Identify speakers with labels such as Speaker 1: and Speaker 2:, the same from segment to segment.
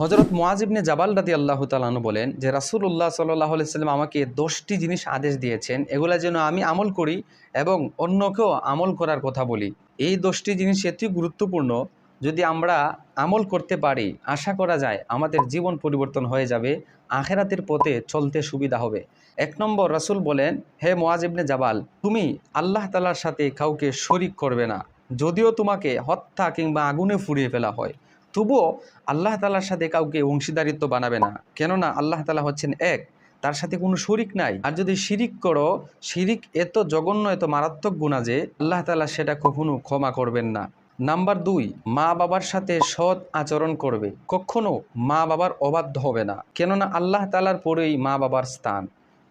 Speaker 1: হযরত মুআয ইবনে জাবাল রাদিয়াল্লাহু তাআলা আনহু বলেন যে রাসূলুল্লাহ সাল্লাল্লাহু আলাইহি সাল্লাম আমাকে 10টি জিনিস আদেশ দিয়েছেন, এগুলা যেন আমি আমল করি এবং অন্যকেও আমল করার কথা বলি। এই 10টি জিনিস এত গুরুত্বপূর্ণ, যদি আমরা আমল করতে পারি আশা করা যায় আমাদের জীবন পরিবর্তন হয়ে যাবে, আখিরাতের পথে চলতে সুবিধা হবে। 1 নম্বর, রাসূল বলেন, হে মুআয ইবনে জাবাল, তুমি আল্লাহ তাআলার সাথে কাউকে শরীক করবে না। যদিও তোমাকে হত্যা কিংবা আগুনে পুড়িয়ে ফেলা হয়, তবুও আল্লাহ তাআলার সাথে কাউকে অংশীদারিত্ব বানাবে না। কেননা আল্লাহ তাআলা হচ্ছেন এক, তার সাথে কোনো শরিক নাই। আর যদি শিরিক করো, শিরিক এত জঘন্য, এত মারাত্মক গুনাহ যে আল্লাহ তাআলা সেটা কখনো ক্ষমা করবেন না। নাম্বার 2, মা বাবার সাথে সৎ আচরণ করবে, কখনো মা বাবার অবাধ্য হবে না। কেননা আল্লাহ তাআলার পরেই মা বাবার স্থান।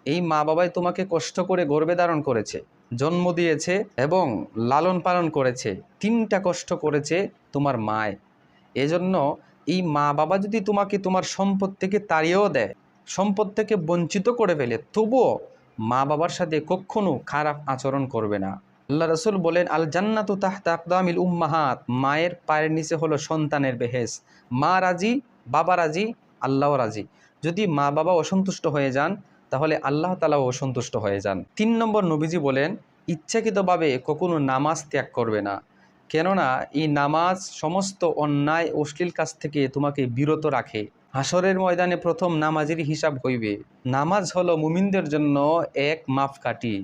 Speaker 1: এই মা বাবাই তোমাকে কষ্ট করে গর্ভে ধারণ করেছে, জন্ম দিয়েছে এবং লালন পালন করেছে। 3টা কষ্ট করেছে তোমার মায়। এজন্য এই মা বাবা যদি তোমাকে তোমার সম্পদ থেকে তাড়িয়েও দেয়, সম্পদ থেকে বঞ্চিত করে ফেলে, তবুও মা বাবার সাথে কখনো খারাপ আচরণ করবে না। আল্লাহ রাসূল বলেন, আল জান্নাতু তাহতা আকদামিল উম্মাহাত, মায়ের পায়ের নিচে হলো সন্তানের বেহেশত। মা রাজি, বাবা রাজি, আল্লাহও রাজি। যদি মা বাবা অসন্তুষ্ট হয়ে যান, তাহলে আল্লাহ তাআলাও অসন্তুষ্ট হয়ে যান। 3 নম্বর, নবীজি বলেন, ইচ্ছাকৃতভাবে কখনো নামাজ ত্যাগ করবে না। কেননা এই নামাজ সমস্ত অন্যায় অশ্লীল কাজ থেকে তোমাকে বিরত রাখে। হাসরের ময়দানে প্রথম নামাজের হিসাব হইবে। নামাজ হলো মুমিনদের জন্য এক মাপকাঠি,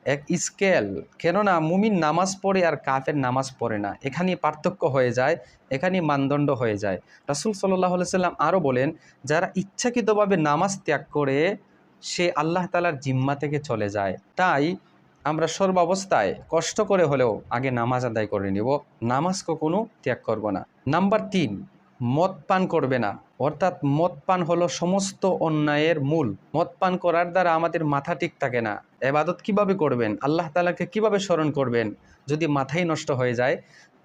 Speaker 1: এক স্কেল। কেননা মুমিন নামাজ পড়ে আর কাফের নামাজ পড়ে না, এখানে পার্থক্য হয়ে যায়, এখানে মানদণ্ড হয়ে যায়। রাসূল সাল্লাল্লাহু আলাইহি সাল্লাম আরও বলেন, যারা ইচ্ছাকৃতভাবে নামাজ ত্যাগ করে সে আল্লাহ তাআলার জিম্মা থেকে চলে যায়। তাই আমরা সর্বাবস্থায় কষ্ট করে হলেও আগে নামাজ আদায় করে নিব, নামাজ কখনো ত্যাগ করব না। নাম্বার 3, মদ পান করবে না। অর্থাৎ মদ পান হলো সমস্ত অন্যায়ের মূল। মদ পান করার দ্বারা আমাদের মাথা ঠিক থাকে না। ইবাদত কিভাবে করবেন, আল্লাহ তাআলাকে কিভাবে স্মরণ করবেন যদি মাথাই নষ্ট হয়ে যায়?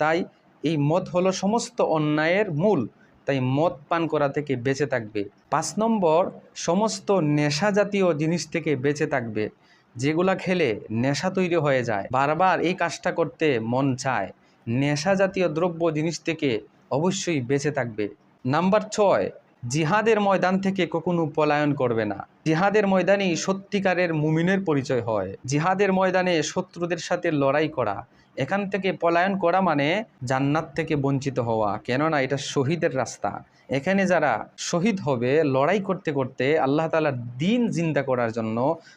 Speaker 1: তাই এই মদ হলো সমস্ত অন্যায়ের মূল, তাই মদ পান করা থেকে বেঁচে থাকবে। 5 নম্বর, সমস্ত নেশা জাতীয় জিনিস থেকে বেঁচে থাকবে। যেগুলা খেলে নেশা তৈরি হয়ে যায়, বারবার এই কাজটা করতে মন চায়, নেশা জাতীয় দ্রব্য জিনিস থেকে অবশ্যই বেঁচে থাকবে। নাম্বার 6, জিহাদের ময়দান থেকে কখনো পলায়ন করবে না। জিহাদের ময়দানেই সত্যিকারের মুমিনের পরিচয় হয়। জিহাদের ময়দানে শত্রুদের সাথে লড়াই করা, এখান থেকে পলায়ন করা মানে জান্নাত থেকে বঞ্চিত হওয়া। কেননা এটা শহীদের রাস্তা। এখানে যারা শহীদ হবে লড়াই করতে করতে আল্লাহ তাআলার দ্বীন জিন্দা করার জন্য,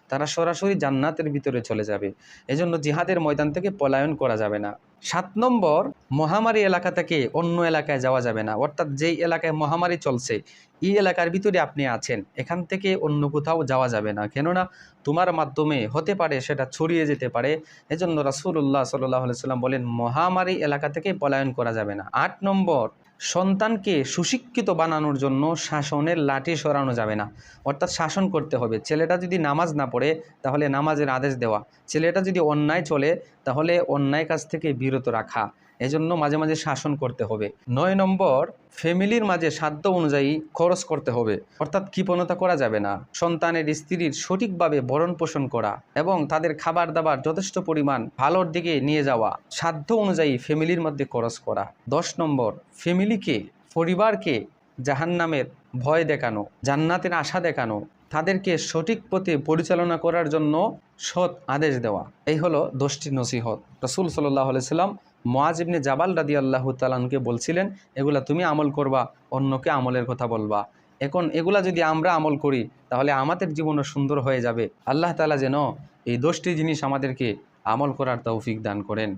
Speaker 1: তারা সরাসরি জান্নাতের ভিতরে চলে যাবে। এজন্য জিহাদের ময়দান থেকে পলায়ন করা যাবে না। 7 নম্বর, মহামারী এলাকা থেকে অন্য এলাকায় যাওয়া যাবে না। অর্থাৎ যেই এলাকায় মহামারী চলছে, এই এলাকার ভিতরে আপনি আছেন, এখান থেকে অন্য কোথাও যাওয়া যাবে না। কেননা তোমার মাধ্যমে হতে পারে সেটা ছড়িয়ে যেতে পারে। এজন্য রাসূলুল্লাহ সাল্লাল্লাহু আলাইহি সাল্লাম বলেন, মহামারী এলাকা থেকে পলায়ন করা যাবে না। 8 নম্বর, সন্তানকে সুশিক্ষিত বানানোর জন্য শাসনের লাঠি সরানো যাবে না। অর্থাৎ শাসন করতে হবে। ছেলেটা যদি নামাজ না পড়ে, তাহলে নামাজের আদেশ দেওয়া। ছেলেটা যদি অন্যায় চলে, তাহলে অন্যায় কাজ থেকে বিরত রাখা। এজন্য মাঝে মাঝে শাসন করতে হবে। 9 নম্বর, ফ্যামিলির মাঝে সাধ্য অনুযায়ী খরচ করতে হবে। অর্থাৎ কৃপণতা করা যাবে না। সন্তানের স্ত্রীর সঠিকভাবে ভরণ পোষণ করা এবং তাদের খাবার দাবার যথেষ্ট পরিমাণ ভালোর দিকে নিয়ে যাওয়া, সাধ্য অনুযায়ী ফ্যামিলির মধ্যে খরচ করা। 10 নম্বর, ফ্যামিলিকে, পরিবারকে জাহান্নামের ভয় দেখানো, জান্নাতের আশা দেখানো, তাদেরকে সঠিক পথে পরিচালনা করার জন্য সৎ আদেশ দেওয়া। এই হলো 10টি নসিহত। রাসূল সাল্লাল্লাহু আলাইহি সাল্লাম মুআয ইবনে জাবাল রাদিয়াল্লাহু তাআলা আনহুকে বলছিলেন, এগুলা তুমি আমল করবা, অন্যকে আমলের কথা বলবা। এখন এগুলা যদি আমরা আমল করি, তাহলে আমাদের জীবনও সুন্দর হয়ে যাবে। আল্লাহ তাআলা যেন এই 10টি জিনিস আমাদেরকে আমল করার তৌফিক দান করেন।